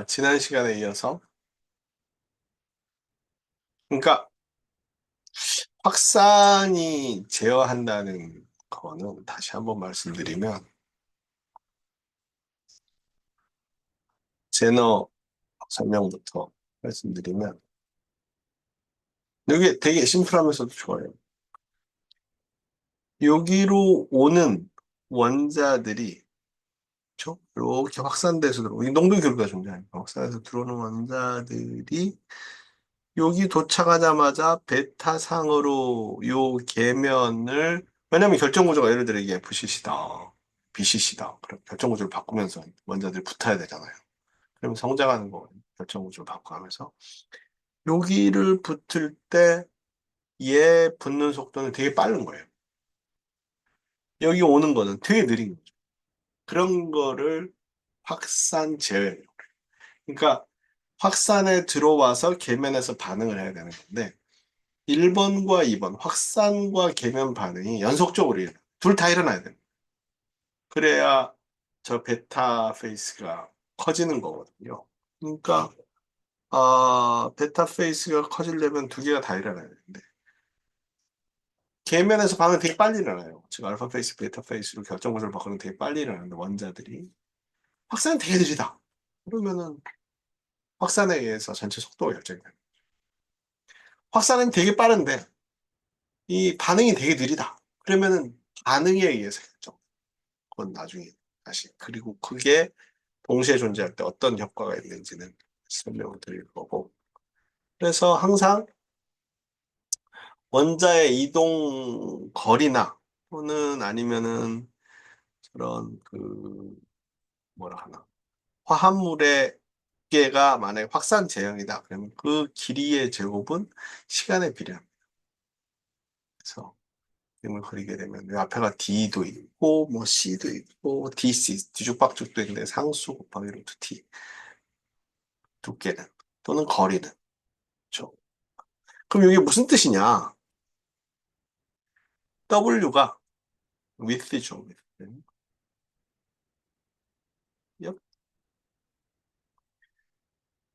지난 시간에 이어서, 그러니까 확산이 제어한다는 거는 다시 한번 말씀드리면, 제너 설명부터 말씀드리면, 이게 되게 심플하면서도 좋아요. 여기로 오는 원자들이, 그렇죠? 이렇게 확산돼서 들어오고, 이 농도 교류가 존재하니까 확산해서 들어오는 원자들이 여기 도착하자마자 베타상으로 요 계면을 왜냐면 결정 구조가 예를 들어 이게 FCC다, BCC다. 그럼 결정 구조를 바꾸면서 원자들이 붙어야 되잖아요. 그럼 성장하는 거 결정 구조를 바꿔가면서 여기를 붙을 때 얘 붙는 속도는 되게 빠른 거예요. 여기 오는 거는 되게 느린 거죠. 그런 거를 확산 제어예요. 그러니까 확산에 들어와서 계면에서 반응을 해야 되는 건데 1번과 2번 확산과 계면 반응이 연속적으로 일어나요. 둘 다 일어나야 돼요. 그래야 저 베타 페이스가 커지는 거거든요. 그러니까 베타 페이스가 커지려면 두 개가 다 일어나야 되는데 계면에서 반응 되게 빨리 일어나요. 즉 알파 페이스, 베타 페이스로 결정 구조를 바꾸는 되게 빨리 일어나는데 원자들이 확산은 되게 느리다. 그러면은 확산에 의해서 전체 속도가 결정이 돼요. 확산은 되게 빠른데 이 반응이 되게 느리다. 그러면은 반응에 의해서 결정. 그건 나중에 다시. 그리고 그게 동시에 존재할 때 어떤 효과가 있는지는 설명을 드릴 거고. 그래서 항상 원자의 이동 거리나 또는 아니면은 그런 뭐라 하나. 화합물의 두께가 만약에 확산 제형이다. 그러면 그 길이의 제곱은 시간에 비례합니다. 그래서 그림을 그리게 되면 이 앞에가 D도 있고 뭐 C도 있고 DC 뒤죽박죽도 있는데 상수 곱하기 루트 T 두께는 또는 거리는 그렇죠? 그럼 이게 무슨 뜻이냐? W가 width죠. width. 역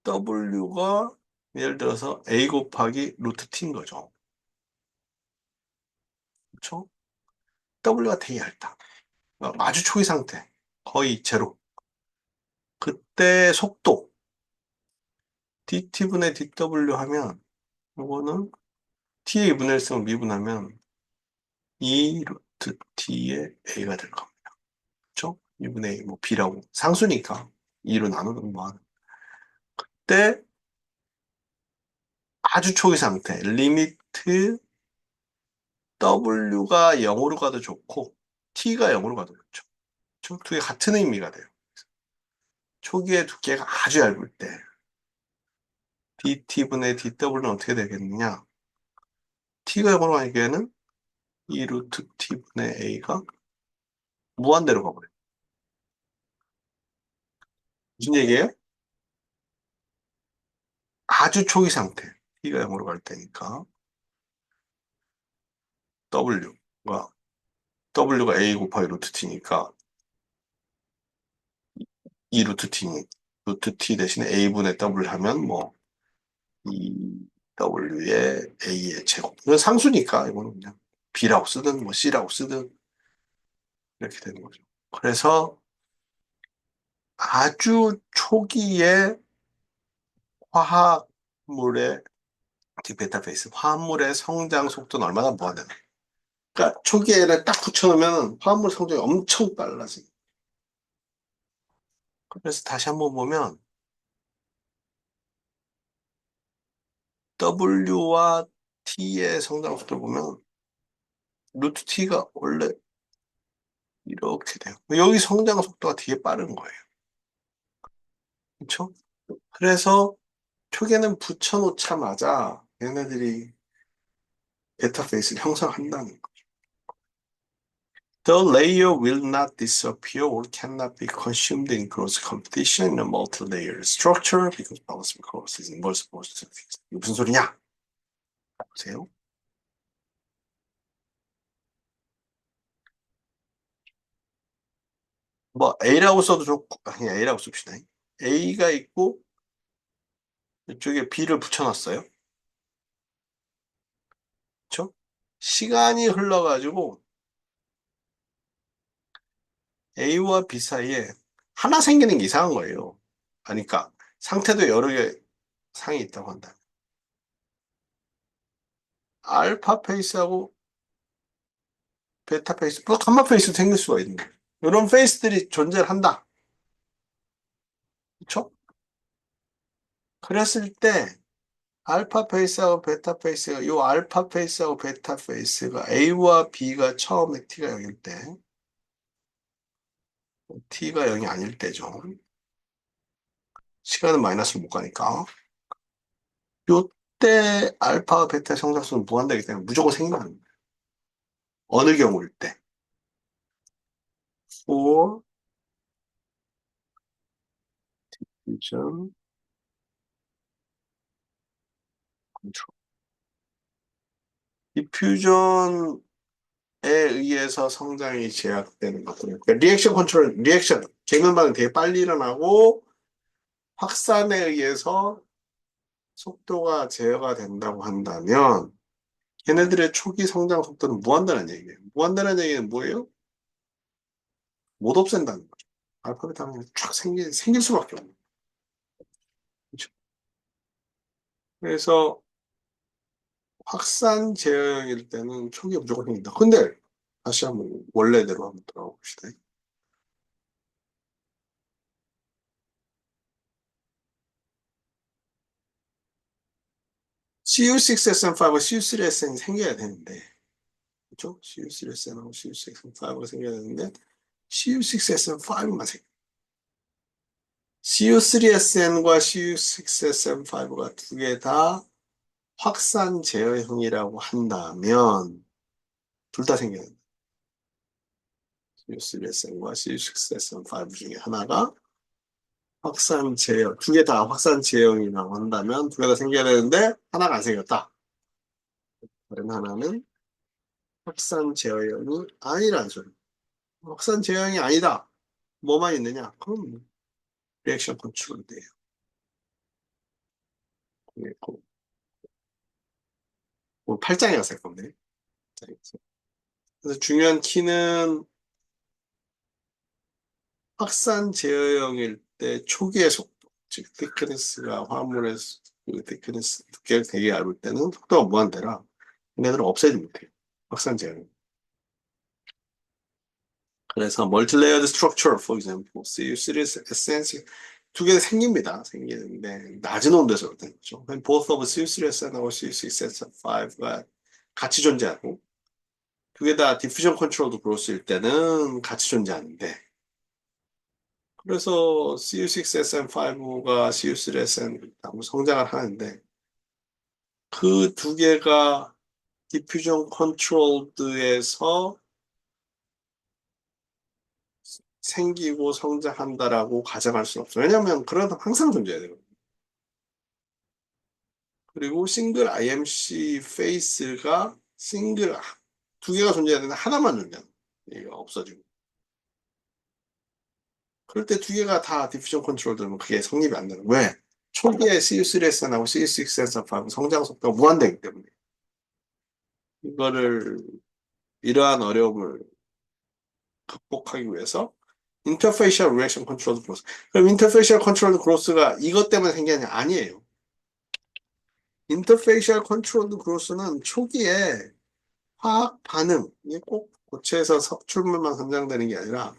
W가 예를 들어서 A 곱하기 루트 T인 거죠. 그렇죠? W가 되게 얇다. 아주 초기 상태. 거의 제로. 그때 속도 dt분의 dw 하면 이거는 t의 2분의 1 쓰면 미분하면 2 루트 t의 a가 될 겁니다. 그렇죠? 2분의 a 뭐 b라고 상수니까 2로 나누는 뭐 하는. 때 아주 초기 상태 리미트 w가 0으로 가도 좋고 t가 0으로 가도 좋죠. 두 개 같은 의미가 돼요. 초기의 두께가 아주 얇을 때 dt분의 dw는 어떻게 되겠느냐? t가 0으로 가기에는 2 루트 t분의 a가 무한대로 가버려요. 무슨 얘기예요? 아주 초기 상태. t가 0으로 갈 때니까 w가 w가 a 곱하기 루트 t니까 2 루트 t니 루트 t 대신에 a분의 w 하면 뭐 2w의 a의 제곱. 이건 상수니까 이거는 그냥 b라고 쓰든 뭐 c라고 쓰든 이렇게 되는 거죠. 그래서 아주 초기에 화학물의 베타 페이스 화합물의 성장 속도는 얼마나 무한대나. 그러니까 초기에는 딱 붙여놓으면 화합물 성장이 엄청 빨라지. 그래서 다시 한번 보면 W와 T의 성장 속도 보면 루트 T가 원래 이렇게 돼요. 여기 성장 속도가 되게 빠른 거예요. 그렇죠? 그래서 초기에는 붙여놓자마자 얘네들이 베타 페이스를 형성한다는 거예요. The layer will not disappear or cannot be consumed in close competition in a multi-layer structure because balancing course is impossible to fix. 이게 무슨 소리냐? 보세요. 뭐 A라고 써도 좋고 그냥 A라고 씁시다. A가 있고 이쪽에 B를 붙여놨어요. 그쵸? 시간이 흘러가지고 A와 B 사이에 하나 생기는 게 이상한 거예요. 그러니까 상태도 여러 개 상이 있다고 한다. 알파 페이스하고 베타 페이스, 또 감마 페이스도 생길 수가 있는 거예요. 이런 페이스들이 존재를 한다. 그쵸? 그랬을 때 알파 페이스하고 베타 페이스가 요 알파 페이스하고 베타 페이스가 A와 B가 처음에 T가 0일 때 T가 0이 아닐 때죠. 시간은 마이너스로 못 가니까. 요때 알파와 베타 성장수는 무한대이기 때문에 무조건 생기는 거예요. 어느 경우일 때. for fusion control. 디퓨전에 의해서 성장이 제약되는 것들. 그러니까 리액션 컨트롤, 리액션, 계면 반응 되게 빨리 일어나고 확산에 의해서 속도가 제어가 된다고 한다면 걔네들의 초기 성장 속도는 무한다는 얘기예요. 무한다는 얘기는 뭐예요? 못 없앤다는 거죠. 알파벳 하면 쫙 생길 수밖에 없는 거죠. 그래서 확산 제어형일 때는 초기에 무조건 생긴다. 근데 다시 한번 원래대로 한번 돌아가 봅시다. CU6SM5과 CU3SN이 생겨야 되는데, 그죠? CU3SN하고 CU6SM5가 생겨야 되는데, CU6SM5만 생겨. CU3SN과 CU6SM5가 두 개 다 확산 제어형이라고 한다면, 둘 다 생겨야 된다. CU3SN과 CU6SM5 중에 하나가 확산 제형, 두 개 다 확산 제형이라고 한다면 두 개 다 생겨야 되는데 하나가 안 생겼다. 다른 하나는 확산 제형이 아니라는 소리. 확산 제형이 아니다. 뭐만 있느냐? 그럼 리액션 컨트롤 돼요. 뭐 8장에 가서 할 건데. 그래서 중요한 키는 확산 제어형일 때 초기의 속도, 즉 thickness가 화물의 그 thickness 두께가 되게 얇을 때는 속도가 무한대라 얘네들은 없애지 못해요. 확산 제어형. 그래서 multi-layered structure, for example, CU3 essence 두 개 생깁니다. 생기는데 낮은 온도에서 그렇다는 거죠. Both of CU3SN하고 CU6S5가 같이 존재하고 두 개 다 diffusion controlled growth일 때는 같이 존재하는데 그래서 CU6SM5가 CU3SN하고 성장을 하는데 그 두 개가 diffusion controlled에서 생기고 성장한다라고 가정할 수는 없어요. 왜냐하면 그러다 항상 존재해야 되거든요. 그리고 싱글 IMC 페이스가 두 개가 존재해야 되는데 하나만 존재하는 얘가 없어지고. 그럴 때 두 개가 다 디퓨전 컨트롤 되면 그게 성립이 안 되는 거예요. 왜? 초기에 CU3SN하고 CU6S5 성장 속도가 무한대이기 때문에. 이거를, 이러한 어려움을 극복하기 위해서 인터페이셜 리액션 컨트롤 그로스. 그럼 인터페이셜 컨트롤 그로스가 이것 때문에 생기는 게 아니에요. 인터페이셜 컨트롤 그로스는 초기에 화학 반응, 이게 꼭 고체에서 석출물만 성장되는 게 아니라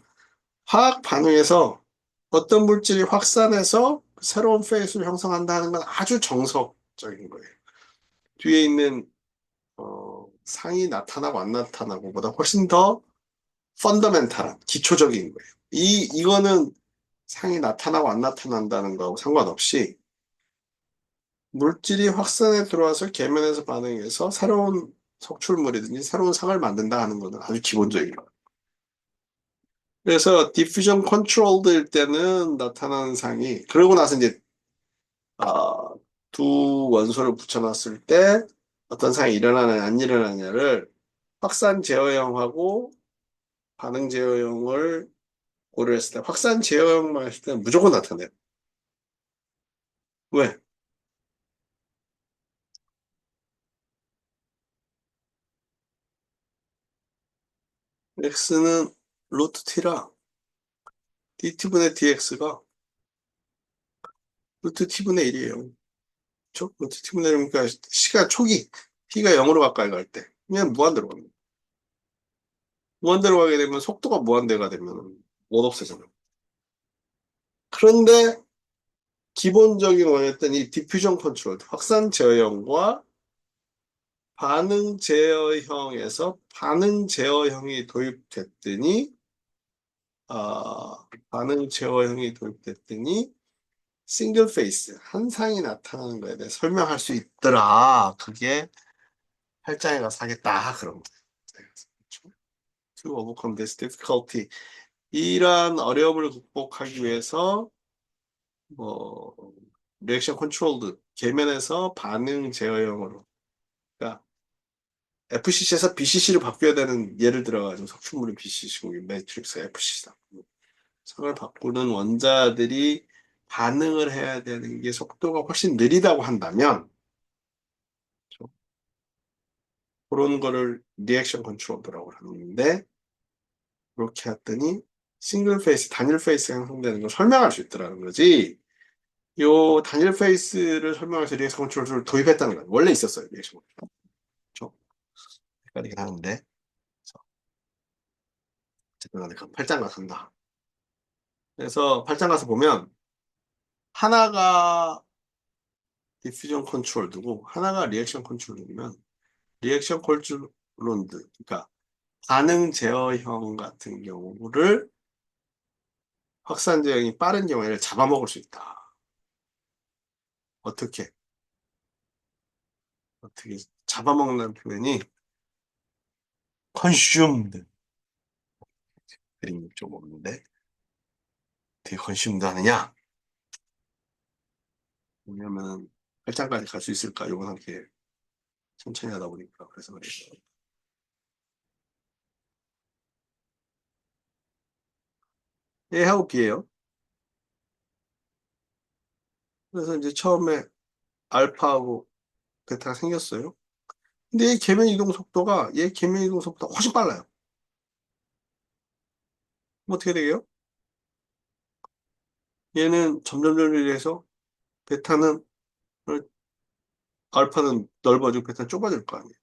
화학 반응에서 어떤 물질이 확산해서 새로운 페이스를 형성한다는 건 아주 정석적인 거예요. 뒤에 있는 상이 나타나고 안 나타나고 보다 훨씬 더 펀더멘탈한 기초적인 거예요. 이거는 상이 나타나고 안 나타난다는 거하고 상관없이 물질이 확산에 들어와서 계면에서 반응해서 새로운 석출물이든지 새로운 상을 만든다 하는 것은 아주 기본적인 거예요. 그래서 디퓨전 컨트롤드일 때는 나타나는 상이 그러고 나서 이제 아, 두 원소를 붙여놨을 때 어떤 상이 일어나느냐 안 일어나느냐를 확산 제어형하고 반응 제어형을 고려했을 때 확산 제어형만 했을 때는 무조건 나타내요. 왜? x는 루트 t라 dt분의 dx가 루트 t분의 1이에요. 그쵸? 루트 t분의 1이니까 시간 초기 t가 0으로 가까이 갈 때 그냥 무한대로 갑니다. 무한대로 가게 되면 속도가 무한대가 되면 못 없애잖아요. 그런데 기본적인 원했던 이 디퓨전 컨트롤, 확산 제어형과 반응 제어형에서 반응 제어형이 도입됐더니, 반응 제어형이 도입됐더니, 싱글 페이스, 한 상이 나타나는 거에 대해 설명할 수 있더라. 그게 팔짱에 가서 하겠다. 그런 거예요. To overcome this difficulty. 이러한 어려움을 극복하기 위해서, 뭐, 리액션 컨트롤드, 계면에서 반응 제어형으로. 그러니까 FCC에서 BCC로 바뀌어야 되는 예를 들어가지고 석축물이 BCC고 매트릭스 FCC다. 성을 바꾸는 원자들이 반응을 해야 되는 게 속도가 훨씬 느리다고 한다면 그런 거를 리액션 컨트롤이라고 하는데 그렇게 했더니 싱글 페이스, 단일 페이스가 형성되는 걸 설명할 수 있더라는 거지. 요 단일 페이스를 설명해서 리액션 컨트롤을 도입했다는 거예요. 원래 있었어요, 리액션 컨트롤. 좀 헷갈리긴 하는데. 그래서 어쨌든 간에 그 8장 같습니다. 그래서 8장 가서 보면 하나가 디퓨전 컨트롤이고 하나가 리액션 컨트롤이면 리액션 컨트롤론드 그러니까 반응 제어형 같은 경우를 확산 제형이 빠른 경우에 잡아먹을 수 있다. 어떻게 어떻게 잡아먹는 표현이 consumed 그림이 좀 없는데 어떻게 consumed 하느냐? 왜냐면 8장까지 갈 수 있을까? 이건 함께 천천히 하다 보니까 그래서 그래요. A하고 B예요. 그래서 이제 처음에 알파하고 베타가 생겼어요. 근데 얘 계면 이동 속도가 얘 계면 이동 속도가 훨씬 빨라요. 그럼 어떻게 되게요? 얘는 점점 이래서 베타는 알파는 넓어지고 베타는 좁아질 거 아니에요.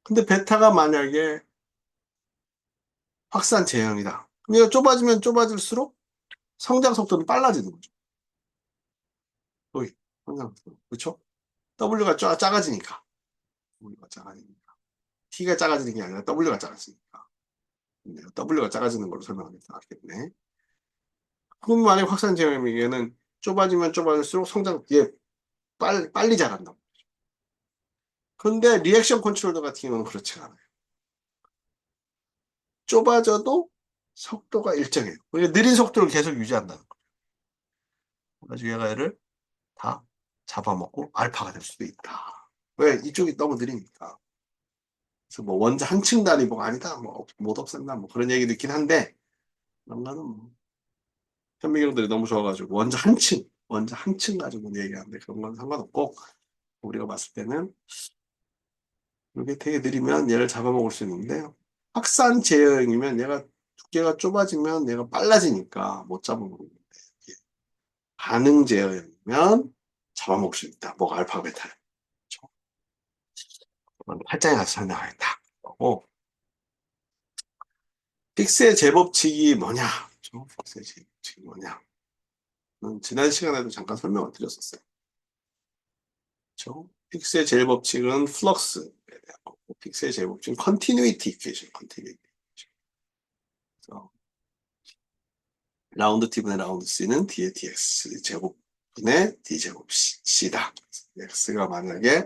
근데 베타가 만약에 확산 제형이다. 그럼 얘가 좁아지면 좁아질수록 성장 속도는 빨라지는 거죠. 여기 성장 속도. 그렇죠? W가 작아지니까. W가 작아지니까. T가 작아지는 게 아니라 W가 작아지니까. W가 작아지는 걸로 설명하겠다. 알겠네. 그럼 만약 확산 제형이면 얘는 좁아지면 좁아질수록 성장, 얘 빨리 자란다. 그런데 리액션 컨트롤러 같은 경우는 그렇지 않아요. 좁아져도 속도가 일정해요. 그러니까 느린 속도를 계속 유지한다는 거예요. 그래서 얘가 얘를 다 잡아먹고 알파가 될 수도 있다. 왜? 이쪽이 너무 느리니까. 그래서 뭐 원자 한 층 단위 뭐 아니다, 뭐 못 없앤다, 뭐 그런 얘기도 있긴 한데 그런 거는 뭐 현미경들이 너무 좋아가지고 원자 한 층 가지고 얘기하는데 그런 건 상관없고 우리가 봤을 때는 이게 되게 느리면 얘를 잡아먹을 수 있는데 확산 제형이면 얘가 두께가 좁아지면 얘가 빨라지니까 못 잡아먹는데 반응 제어면 잡아먹을 수 있다. 뭐가 알파 베타를. 팔짱에 가서 설명하겠다. 고 픽스의 제법칙이 뭐냐? 픽스의 제법칙이 뭐냐? 지난 시간에도 잠깐 설명을 드렸었어요. 픽스의 제법칙은 플럭스에 대한 거고, 픽스의 제법칙은 컨티뉴이티 이퀘이션, 컨티뉴이티. 라운드 t분의 라운드 c는 d의 dx 제곱분의 d 제곱 c다. x가 만약에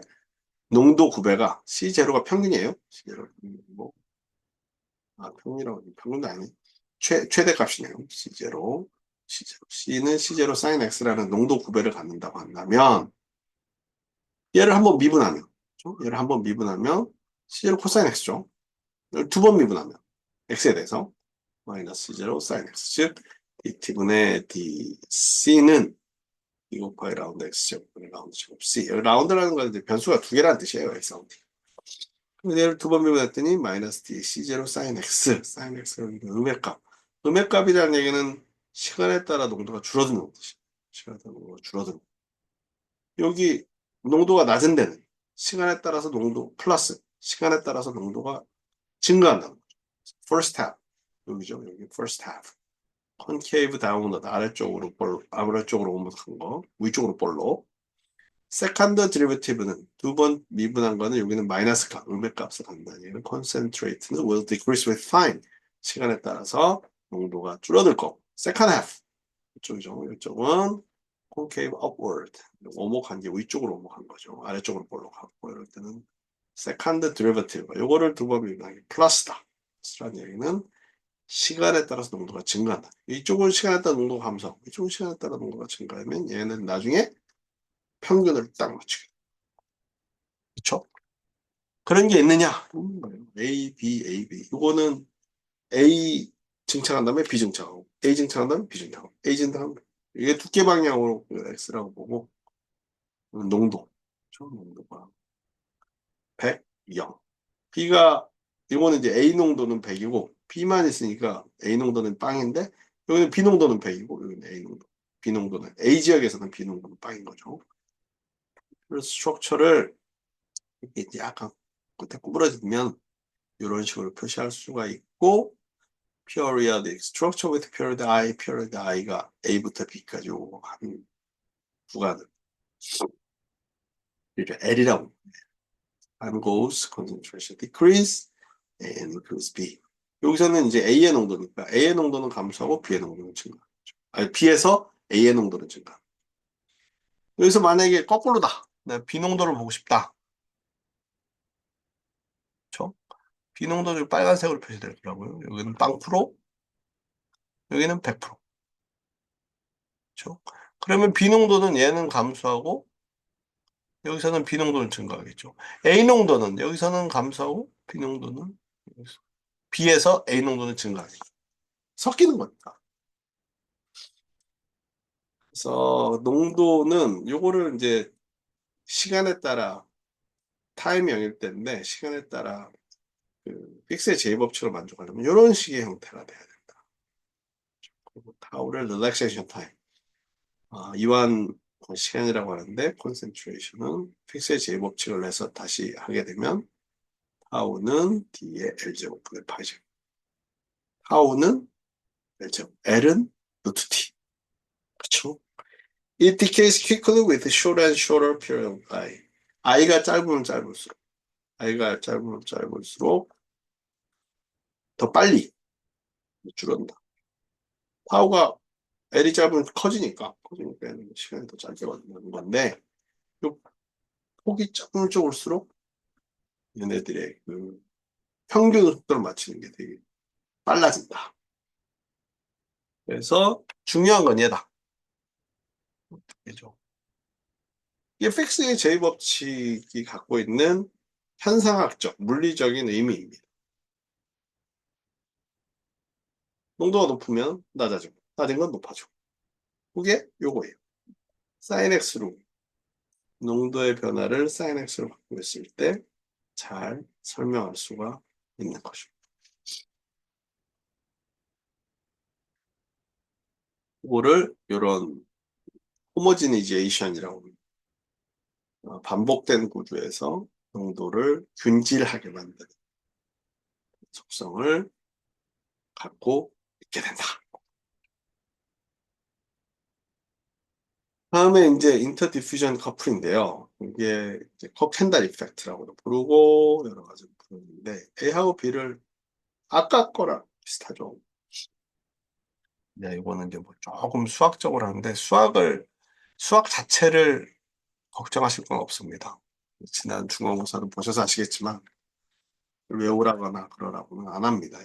농도 9배가 C0가 평균이에요. C0 뭐 평균이라고 평균도 아니 최대 값이네요. C0 C는 C0 sin X라는 농도 9배를 갖는다고 한다면 얘를 한번 미분하면 얘를 한번 미분하면 C0 코사인 X죠. 두 번 미분하면 X에 대해서 마이너스 C0 sin X 즉 DT분의 DC는 B 곱하기 라운드 X제곱분의 라운드 제곱 C. 여기 라운드라는 건 이제 변수가 두 개라는 뜻이에요. X, T. 얘를 두 번 미분했더니 마이너스 D, C0 sin X. sin X가 음의 값. 음의 값이라는 얘기는 시간에 따라 농도가 줄어드는 뜻이에요. 시간에 따라 농도가 줄어드는. 여기 농도가 낮은 데는 시간에 따라서 농도 플러스, 시간에 따라서 농도가 증가한다는 거죠. first half. 여기죠. 여기 first half. 컨케이브 다운워드 아래쪽으로 오므한 거, 위쪽으로 볼로. 세컨드 데리베티브는 두 번 미분한 거는 여기는 마이너스 값, 음의 값을 간다는 얘기는 concentrate는 will decrease with time. 시간에 따라서 농도가 줄어들 거. second half. 이쪽이죠. 이쪽은 concave upward. 오목한 게 위쪽으로 오목한 거죠. 아래쪽으로 볼로 가고 이럴 때는 second derivative. 요거를 두 번 미분한 게 플러스다. 플러스라는 얘기는 시간에 따라서 농도가 증가한다. 이쪽은 시간에 따라 농도가 감소하고 이쪽은 시간에 따라 농도가 증가하면 얘는 나중에 평균을 딱 맞추게. 그렇죠? 그런 게 있느냐? A, B, A, B. 이거는 A 증착한 다음에 B 증착하고 A 증착한 다음에 B 증착하고 A 증착하면 이게 두께 방향으로 X라고 보고 농도. 그렇죠? 농도가 100, 0. B가 이거는 이제 A 농도는 100이고 B만 있으니까 A 농도는 빵인데 여기는 B 농도는 100이고 여기는 A 농도. B 농도는 A 지역에서는 B 농도는 빵인 거죠. 그래서 스트럭처를 이제 약간 끝에 구부러지면 이런 식으로 표시할 수가 있고 periodic structure with period I가 A부터 B까지 오고 한 구간을 이렇게 L이라고 time goes concentration decrease and increase B. 여기서는 이제 A의 농도니까 A의 농도는 감소하고 B의 농도는 증가. 아니 B에서 A의 농도는 증가. 여기서 만약에 거꾸로다. 내가 B 농도를 보고 싶다. 그렇죠? B 농도를 빨간색으로 표시되더라고요. 여기는 0%, 여기는 100%. 그렇죠? 그러면 B 농도는 얘는 감소하고 여기서는 B 농도는 증가하겠죠. A 농도는 여기서는 감소하고 B 농도는 B에서 A 농도는 증가하겠죠. 섞이는 겁니다. 그래서 농도는 요거를 이제 시간에 따라 타임 영역대인데 시간에 따라 그 픽스의 제이법칙을 만족하려면 이런 식의 형태가 돼야 된다. 그리고 타우를 릴렉세이션 타임. 이완 시간이라고 하는데 콘센트레이션은 픽스의 제이법칙을 내서 다시 하게 되면 타우는 D의 L제곱분의 파이제곱. 타우는 L제곱. L은 루트 T. 그렇죠? It decays quickly with shorter and shorter period of I. I가 짧으면 짧을수록 더 빨리 줄어든다. 타우가 L이 짧으면 커지니까 시간이 더 짧게 걸리는 건데 요 폭이 작은 쪽일수록 얘네들의 그 평균 속도를 맞추는 게 되게 빨라진다. 그래서 중요한 건 얘다. 그죠? 이게 픽스의 제이법칙이 갖고 있는 현상학적, 물리적인 의미입니다. 농도가 높으면 낮아지고, 낮은 건 높아지고. 그게 요거예요. sin x로 농도의 변화를 sin x로 바꾸고 있을 때 잘 설명할 수가 있는 거죠. 이거를 이런 호모지니제이션이라고 합니다. 반복된 구조에서 농도를 균질하게 만드는 속성을 갖고 있게 된다. 다음에 이제 인터디퓨전 커플인데요. 이게 컵-캔달 이펙트라고도 부르고 여러 가지 부르는데 A하고 B를 아까 거랑 비슷하죠. 네, 이거는 이제 뭐 조금 수학적으로 하는데 수학 자체를 걱정하실 건 없습니다. 지난 중간고사를 보셔서 아시겠지만 외우라거나 그러라고는 안 합니다.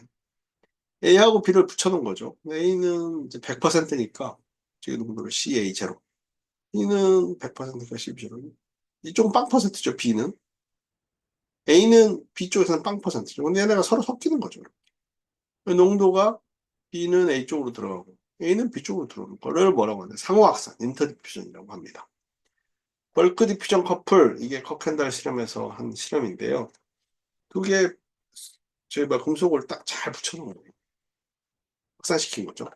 A하고 B를 붙여놓은 거죠. A는 이제 100%니까 지금 농도를 CA 제로. B는 100%가 12제로. 이쪽은 빵 퍼센트죠, B는. A는 B 쪽에서는 빵 퍼센트죠. 근데 얘네가 서로 섞이는 거죠. 농도가 B는 A 쪽으로 들어가고 A는 B쪽으로 들어오는 거를 뭐라고 하냐? 상호 확산, 인터디퓨전이라고 합니다. 벌크 디퓨전 커플, 이게 커켄달 실험에서 한 실험인데요. 두 개, 저희가 금속을 딱 잘 붙여놓은 거예요. 확산시킨 거죠.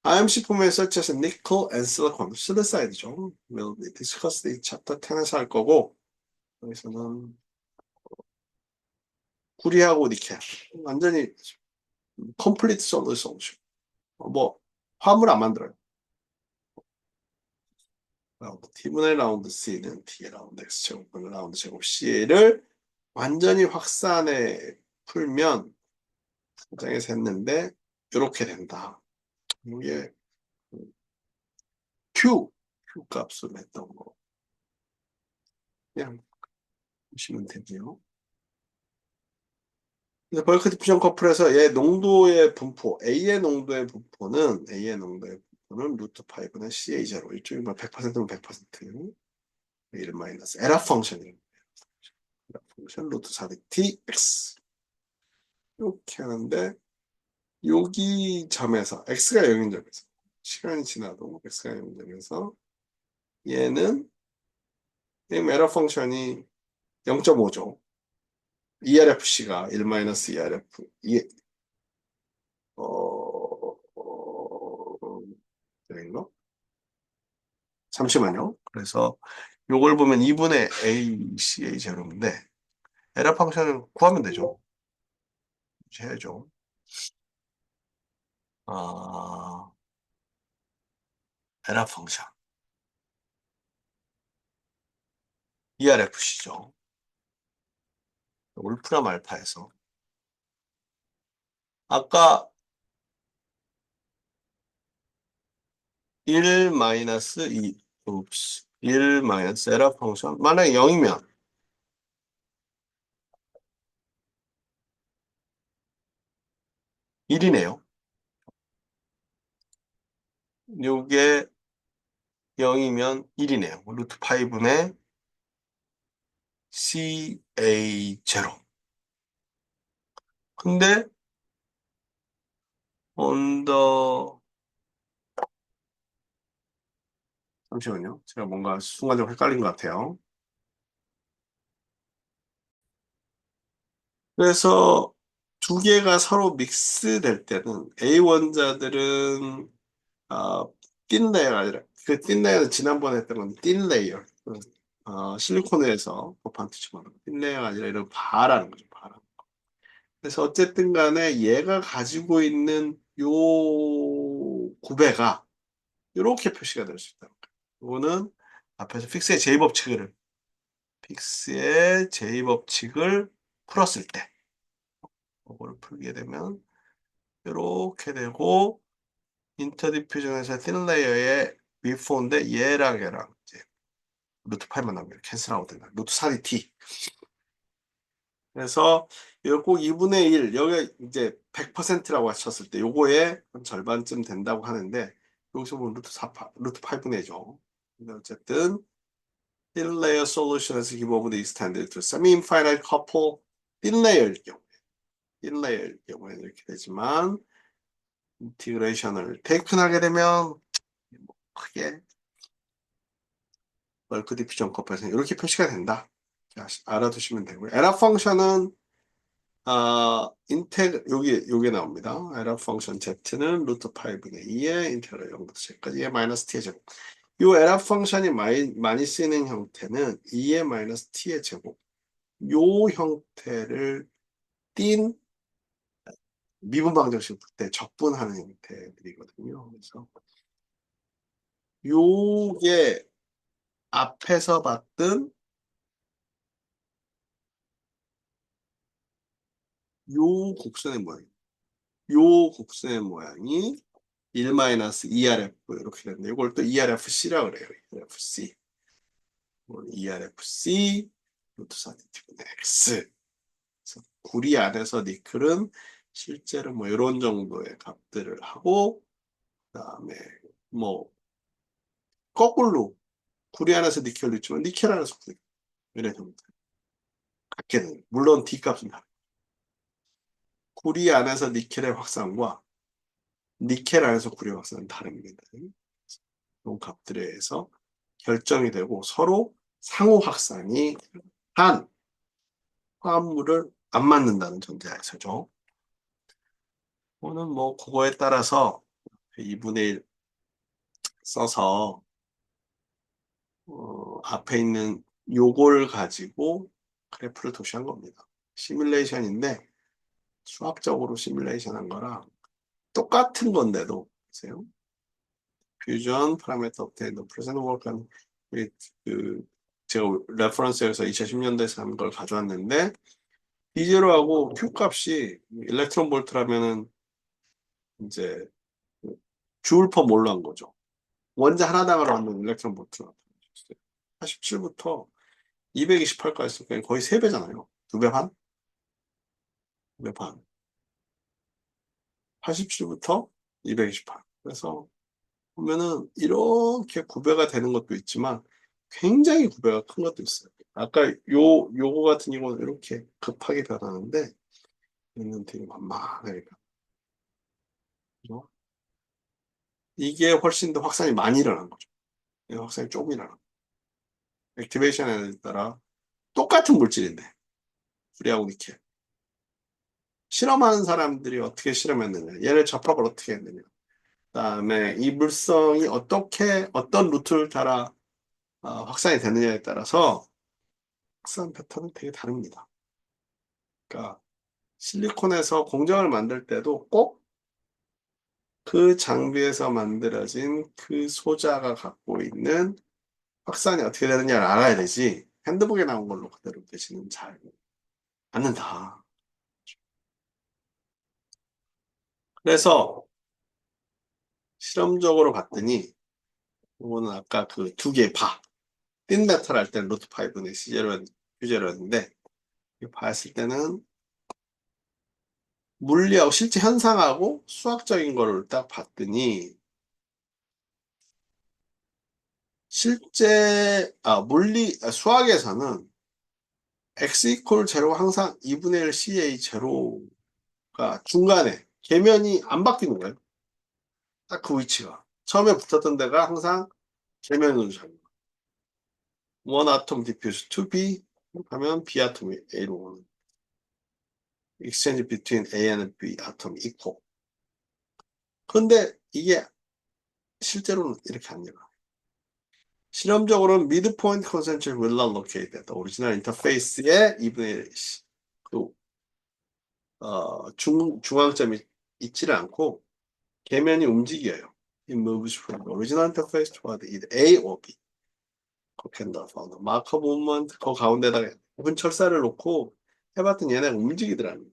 IMC 폼에 such as nickel and silicon, 실리사이드죠. We'll discuss the chapter 10에서 할 거고, 여기서는 구리하고 니켈. 완전히 complete solution. 뭐, 화물 안 만들어요. T분의 라운드 C는 T의 라운드 X제곱 분의 라운드 제곱 C를 완전히 확산해 풀면 포장해서 했는데 이렇게 된다. 이게 Q 값으로 했던 거 그냥 보시면 되고요. 벌크 디퓨전 커플에서 얘 농도의 분포, A의 농도의 분포는 루트 5는 CA0 이쪽이 뭐 100%면 100% 1 마이너스 에라 펑션이에요. 에라 펑션 루트 4dt x 이렇게 하는데 여기 점에서 x가 0인 점에서 시간이 지나도 x가 0인 점에서 얘는 에러 펑션이 0.5죠. ERFC가 1-ERF 여기인가? 잠시만요. 그래서 요걸 보면 2분의 ACA 제로인데 에러 펑션을 구하면 되죠. 해야죠. 아, 에러 펑션 ERFC죠. 울프람 알파에서 아까 1 마이너스 2 1 마이너스 에러 펑션 만약에 0이면 1이네요. 요게 0이면 1이네요. 루트 5의 CA0. 근데 언더 잠시만요. 제가 뭔가 순간적으로 헷갈린 것 같아요. 그래서 두 개가 서로 믹스될 때는 A 원자들은 틴 레이어가 아니라 틴 레이어는 지난번에 했던 건 틴 레이어. 실리콘에서 도판트처럼 틴 레이어가 아니라 이런 바라는 거죠. 바라. 그래서 어쨌든 간에 얘가 가지고 있는 요 구배가 이렇게 표시가 될 수 있다는 거예요. 이거는 앞에서 픽스의 제이법칙을 풀었을 때 이걸 풀게 되면 이렇게 되고 인터디퓨전에서 틴 레이어의 위포인데 얘랑 이제 루트 8만 나오면 캔슬아웃 된다. 루트 4dt. 그래서 이거 꼭 2분의 1 여기 이제 100%라고 하셨을 때 요거의 한 절반쯤 된다고 하는데 여기서 보면 루트 8분의 1죠. 근데 어쨌든 thin layer solution에서 give over the standard to semi-infinite couple thin layer일 경우에 thin layer일 경우에는 이렇게 되지만 인티그레이션을 테이큰하게 되면 뭐 크게 벌크 디퓨전 커플에서 이렇게 표시가 된다. 알아두시면 되고요. 에라 펑션은 요게 나옵니다. 에러 펑션 z는 루트 5분의 2에 인테그럴 0부터 z까지 2의 마이너스 t의 제곱. 요 에러 펑션이 많이 쓰이는 형태는 2의 마이너스 t의 제곱. 요 형태를 띈 미분 방정식 때 적분하는 형태들이거든요. 그래서 요게 앞에서 봤던 요 곡선의 모양. 요 곡선의 모양이 1-ERF 이렇게 되는데 이걸 또 ERFC라고 그래요. ERFC. ERFC 루트 4dt분의 X. 그래서 구리 안에서 니켈은 실제로 뭐 이런 정도의 값들을 하고 그다음에 뭐 거꾸로 구리 안에서 니켈도 있지만 니켈 안에서 구리 이런 형태 같게 되는 물론 D 값은 다르고 구리 안에서 니켈의 확산과 니켈 안에서 구리 확산은 다릅니다. 이런 값들에 의해서 결정이 되고 서로 상호 확산이 한 화합물을 안 맞는다는 전제하에서죠. 이거는 뭐 그거에 따라서 2분의 1 써서 앞에 있는 요걸 가지고 그래프를 도시한 겁니다. 시뮬레이션인데 수학적으로 시뮬레이션 한 거랑 똑같은 건데도 보세요. 퓨전 파라미터 업테인드 프레젠트 워크한 그 제가 레퍼런스에서 2010년대에서 한 걸 가져왔는데 B0하고 Q 값이 일렉트론 볼트라면은 이제 주울 퍼 몰로 한 거죠. 원자 하나당으로 하는 일렉트론 볼트가 87부터 228까지 있으니까 거의 3배잖아요. 2배 반? 2배 반. 87부터 228. 그래서 보면은 이렇게 9배가 되는 것도 있지만 굉장히 9배가 큰 것도 있어요. 아까 요거 같은 경우는 이렇게 급하게 변하는데 얘는 되게 만만하게 변하죠. 이게 훨씬 더 확산이 많이 일어난 거죠. 확산이 조금 일어난 거죠. 액티베이션에 따라 똑같은 물질인데 우리하고 니켈. 실험하는 사람들이 어떻게 실험했느냐, 얘를 접합을 어떻게 했느냐, 그다음에 이 물성이 어떻게 어떤 루트를 따라 확산이 되느냐에 따라서 확산 패턴은 되게 다릅니다. 그러니까 실리콘에서 공정을 만들 때도 꼭 그 장비에서 만들어진 그 소자가 갖고 있는 확산이 어떻게 되느냐를 알아야 되지 핸드북에 나온 걸로 그대로 되지는 잘 않는다. 그래서 실험적으로 봤더니 이거는 아까 그 두 개 바, 틴 메탈 할 때는 루트 5는 C0, U0였는데 봤을 때는 물리하고 실제 현상하고 수학적인 거를 딱 봤더니 실제 수학에서는 x 이퀄 제로 항상 2분의 1 CA 제로가 중간에 계면이 안 바뀌는 거예요. 딱 그 위치가 처음에 붙었던 데가 항상 계면으로 잡는 거예요. 원 아톰 디퓨즈 2B 하면 B 아톰이 A로 오는 exchange between A and B 아톰 equal. 그런데 이게 실제로는 이렇게 안 일어나요. 실험적으로는 midpoint concentration will not locate at the original interface의 2분의 1 그 중앙점이 있지를 않고 계면이 움직여요. It moves from the original interface toward either A or B. 캔더 파운드 마커 무브먼트 그 가운데다가 분 철사를 놓고 해봤더니 얘네가 움직이더라고요.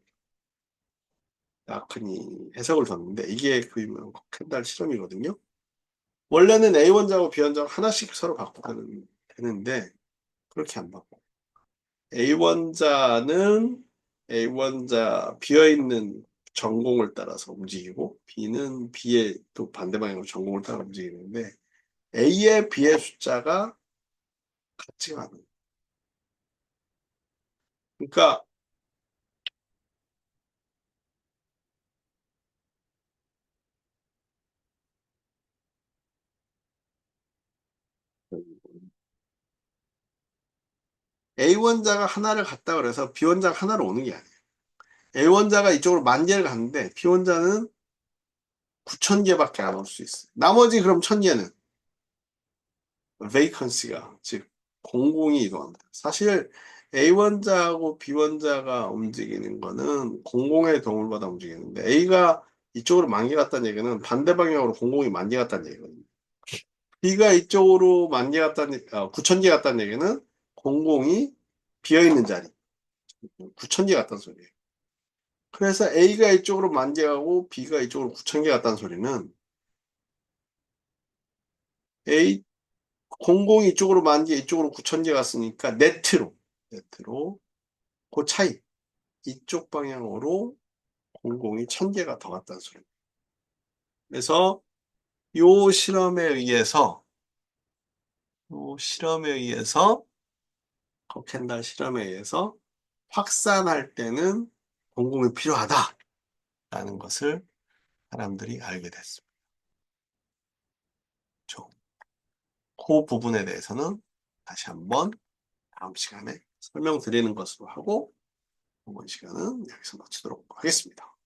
아크니 해석을 줬는데 이게 그 유명한 캔달 실험이거든요. 원래는 A 원자하고 B원자하고 하나씩 서로 바꾸면 되는데 그렇게 안 바꿔. A원자는 A원자 비어있는 전공을 따라서 움직이고 B는 B의 또 반대 방향으로 전공을 따라 움직이는데 A의 B의 숫자가 같지가 않아요. 그러니까 A원자가 하나를 갔다 그래서 B원자가 하나로 오는 게 아니에요. A원자가 이쪽으로 10,000개를 갔는데 B원자는 9,000개밖에 안 올 수 있어요. 나머지 그럼 1,000개는 vacancy가 즉 공공이 이동합니다. 사실 A원자하고 B원자가 움직이는 거는 공공의 도움을 받아 움직이는데 A가 이쪽으로 10,000개 갔다는 얘기는 반대 방향으로 공공이 10,000개 갔다는 얘기거든요. B가 이쪽으로 9,000개 갔다는 얘기는 공공이 비어있는 자리 9,000개 갔다는 소리예요. 그래서 A가 이쪽으로 10,000개 가고 B가 이쪽으로 9,000개 갔다는 소리는 A 공공이 이쪽으로 10,000개 이쪽으로 9,000개 갔으니까 네트로 그 차이 이쪽 방향으로 공공이 1,000개가 더 갔다는 소리입니다. 그래서 요 실험에 의해서 커켄달 실험에 의해서 확산할 때는 공공이 필요하다라는 것을 사람들이 알게 됐습니다. 그 부분에 대해서는 다시 한번 다음 시간에 설명드리는 것으로 하고 이번 시간은 여기서 마치도록 하겠습니다.